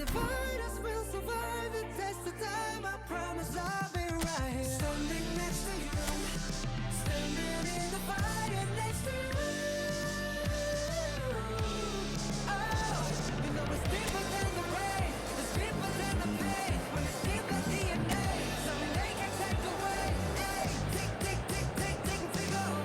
divide us, we'll survive the test of time. I promise I'll be right here. Standing next to you, standing in the fire next to you. Oh, you know it's deeper than the rain, it's deeper than the pain. When it's deep like DNA, something they can't take away. Hey, tick, tick, tick, tick, tick, tick, oh.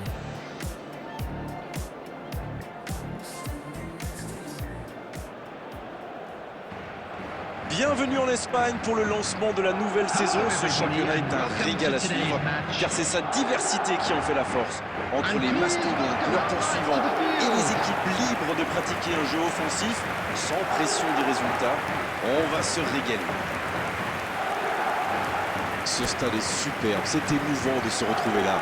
Bienvenue en Espagne pour le lancement de la nouvelle saison. Ce championnat est un régal à suivre car c'est sa diversité qui en fait la force. Entre les mastodontes, leurs poursuivants et les équipes libres de pratiquer un jeu offensif sans pression des résultats, on va se régaler. Ce stade est superbe, c'est émouvant de se retrouver là.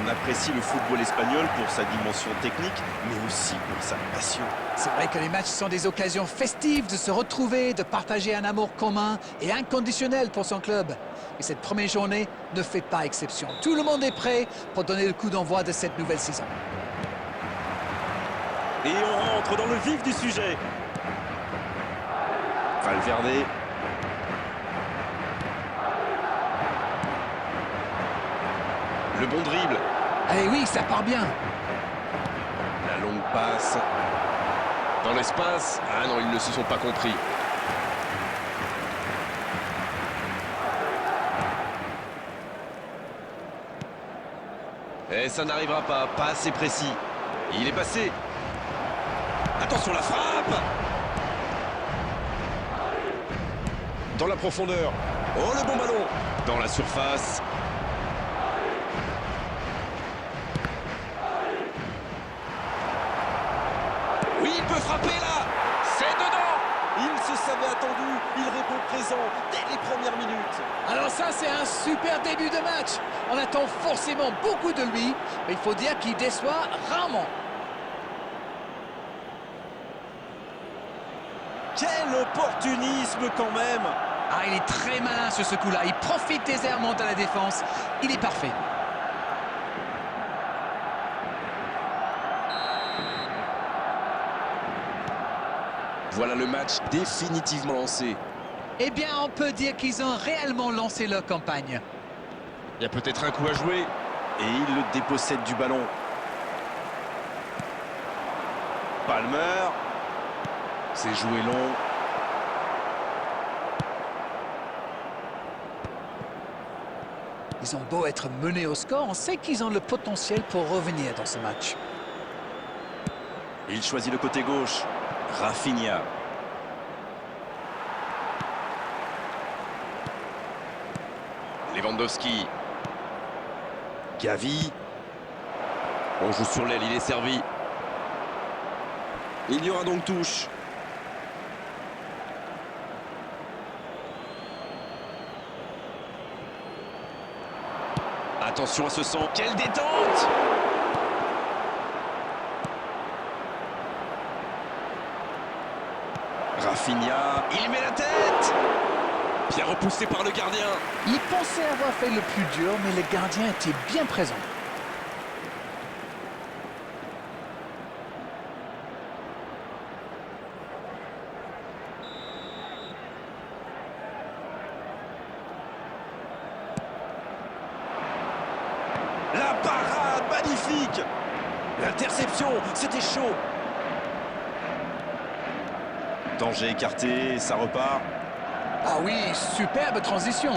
On apprécie le football espagnol pour sa dimension technique, mais aussi pour sa passion. C'est vrai que les matchs sont des occasions festives de se retrouver, de partager un amour commun et inconditionnel pour son club. Et cette première journée ne fait pas exception. Tout le monde est prêt pour donner le coup d'envoi de cette nouvelle saison. Et on rentre dans le vif du sujet. Valverde. Le bon dribble. Allez, oui, ça part bien. La longue passe. Dans l'espace. Ah non, ils ne se sont pas compris. Et ça n'arrivera pas, pas assez précis. Il est passé. Attention la frappe. Dans la profondeur. Oh le bon ballon. Dans la surface. Oui, il peut frapper là. C'est dedans. Il se savait attendu. Il répond présent dès les premières minutes. Alors ça, c'est un super début de match. On attend forcément beaucoup de lui, mais il faut dire qu'il déçoit rarement. Quel opportunisme quand même. Ah, il est très malin sur ce coup-là. Il profite des airs, monte à la défense. Il est parfait. Voilà le match définitivement lancé. Eh bien, on peut dire qu'ils ont réellement lancé leur campagne. Il y a peut-être un coup à jouer. Et il le dépossède du ballon. Palmer. C'est joué long. Ils ont beau être menés au score, on sait qu'ils ont le potentiel pour revenir dans ce match. Il choisit le côté gauche. Rafinha. Lewandowski. Gavi. On joue sur l'aile, il est servi. Il y aura donc touche. Attention à ce centre. Quelle détente! Rafinha. Il met la tête! Bien repoussé par le gardien. Ils pensaient avoir fait le plus dur, mais le gardien était bien présent. La parade magnifique. L'interception, c'était chaud. Danger écarté, ça repart. Ah oui, superbe transition.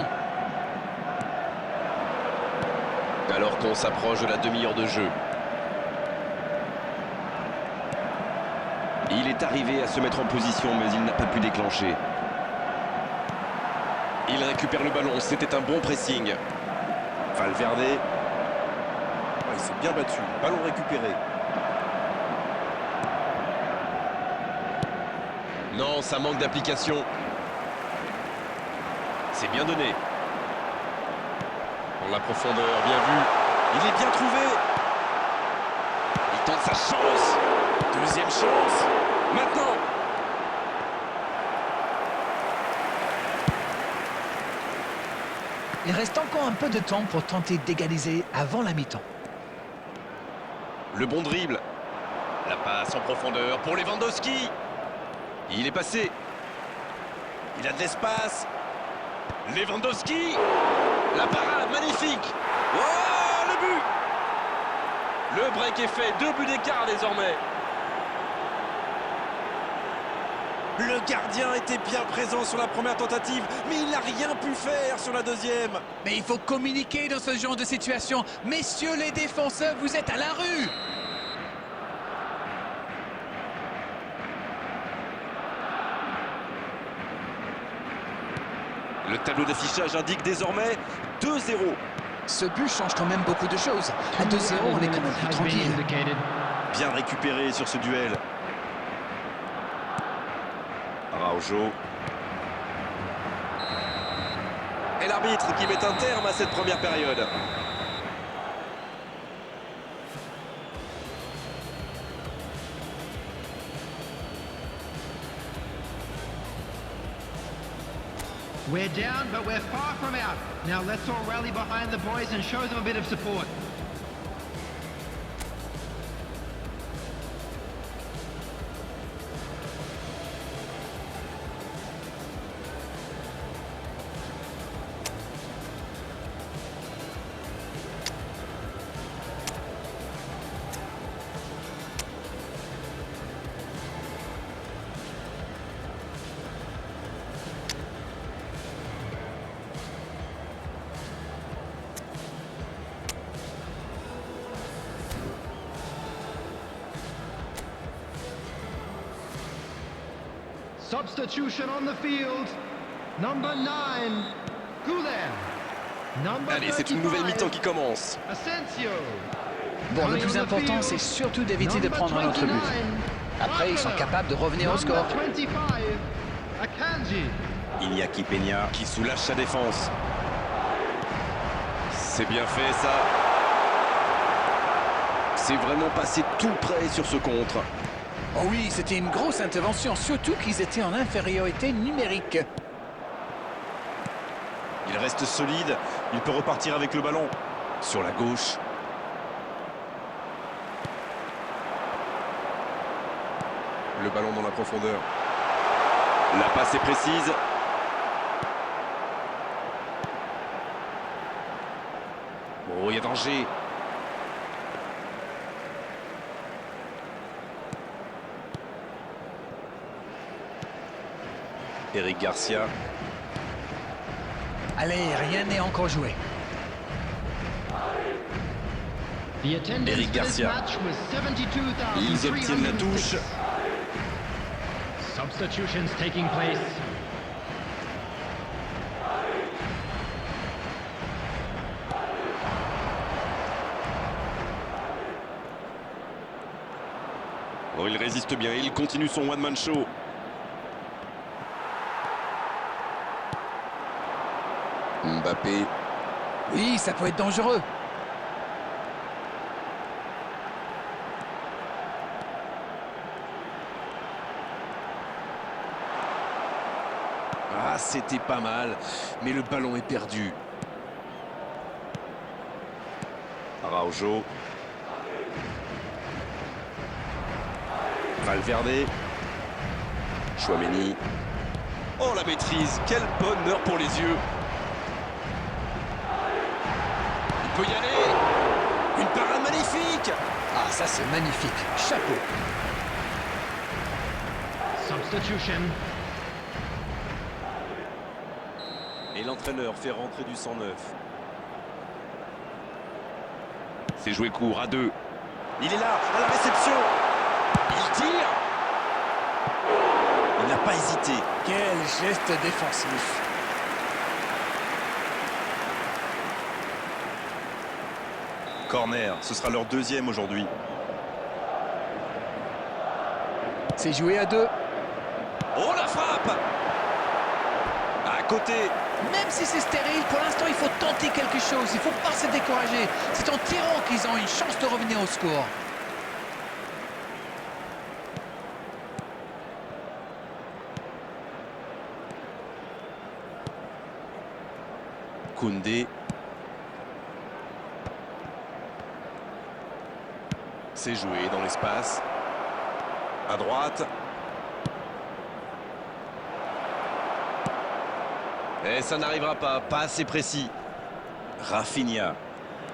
Alors qu'on s'approche de la demi-heure de jeu. Il est arrivé à se mettre en position, mais il n'a pas pu déclencher. Il récupère le ballon, c'était un bon pressing. Valverde. Il s'est bien battu, ballon récupéré. Non, ça manque d'application. C'est bien donné. Dans la profondeur, bien vu. Il est bien trouvé. Il tente sa chance. Deuxième chance. Maintenant. Il reste encore un peu de temps pour tenter d'égaliser avant la mi-temps. Le bon dribble. La passe en profondeur pour Lewandowski. Il est passé. Il a de l'espace. Lewandowski. La parade, magnifique. Oh, le but! Le break est fait, 2 buts d'écart désormais. Le gardien était bien présent sur la première tentative, mais il n'a rien pu faire sur la deuxième. Mais il faut communiquer dans ce genre de situation. Messieurs les défenseurs, vous êtes à la rue. Le tableau d'affichage indique désormais 2-0. Ce but change quand même beaucoup de choses. À 2-0, on est quand même plus tranquille. Bien récupéré sur ce duel. Araujo. Et l'arbitre qui met un terme à cette première période. We're down, but we're far from out. Now let's all rally behind the boys and show them a bit of support. Substitution on the field. Number 9, Goulet. Number Allez, c'est une nouvelle mi-temps qui commence. Asensio. Bon, le plus important, c'est surtout d'éviter de prendre un autre but. Après, ils sont capables de revenir au score. Number 25, Akanji. Iñaki Peña qui soulage sa défense. C'est bien fait ça. C'est vraiment passé tout près sur ce contre. Oh oui, c'était une grosse intervention, surtout qu'ils étaient en infériorité numérique. Il reste solide, il peut repartir avec le ballon. Sur la gauche. Le ballon dans la profondeur. La passe est précise. Oh, il y a danger. Eric Garcia. Allez, rien n'est encore joué. The attendance Eric for this Garcia. match was 72,306. Ils obtiennent la touche. Substitutions taking place. Oh, il résiste bien, il continue son one-man show. Mbappé. Oui, ça peut être dangereux. Ah, c'était pas mal, mais le ballon est perdu. Araujo. Valverde. Chouameni. Oh, la maîtrise, quel bonheur pour les yeux. Il peut y aller. Une parade magnifique. Ah, ça c'est magnifique. Chapeau. Substitution. Et l'entraîneur fait rentrer du sang neuf. C'est joué court à 2. Il est là, à la réception. Il tire. Il n'a pas hésité. Quel geste défensif. Corner, ce sera leur deuxième aujourd'hui. C'est joué à 2. Oh, la frappe. À côté. Même si c'est stérile, pour l'instant, il faut tenter quelque chose. Il ne faut pas se décourager. C'est en tirant qu'ils ont une chance de revenir au score. Koundé. C'est joué dans l'espace. À droite. Et ça n'arrivera pas, pas assez précis. Rafinha.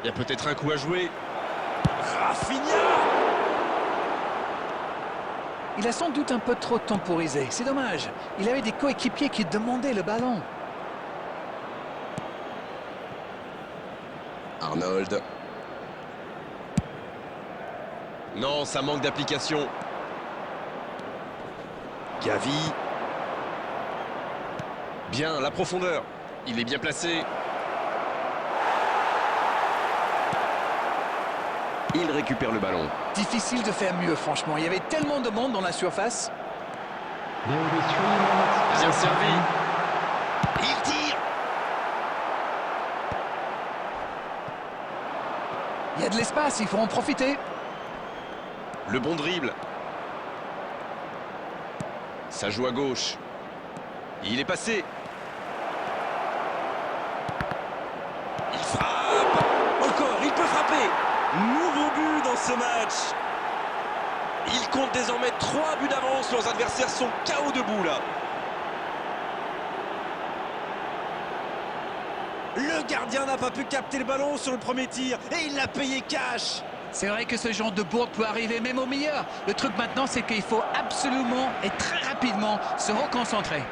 Il y a peut-être un coup à jouer. Rafinha! Il a sans doute un peu trop temporisé. C'est dommage. Il avait des coéquipiers qui demandaient le ballon. Arnold. Non, ça manque d'application. Gavi. Bien, la profondeur. Il est bien placé. Il récupère le ballon. Difficile de faire mieux, franchement. Il y avait tellement de monde dans la surface. There will be 3 minutes. Bien servi. Il tire. Il y a de l'espace, il faut en profiter. Le bon dribble. Ça joue à gauche. Il est passé. Il frappe. Encore, il peut frapper. Nouveau but dans ce match. Il compte désormais 3 buts d'avance. Leurs adversaires sont KO debout là. Le gardien n'a pas pu capter le ballon sur le premier tir et il l'a payé cash. C'est vrai que ce genre de bourde peut arriver même au meilleur. Le truc maintenant, c'est qu'il faut absolument et très rapidement se reconcentrer.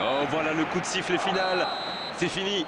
Oh, voilà le coup de sifflet final. C'est fini.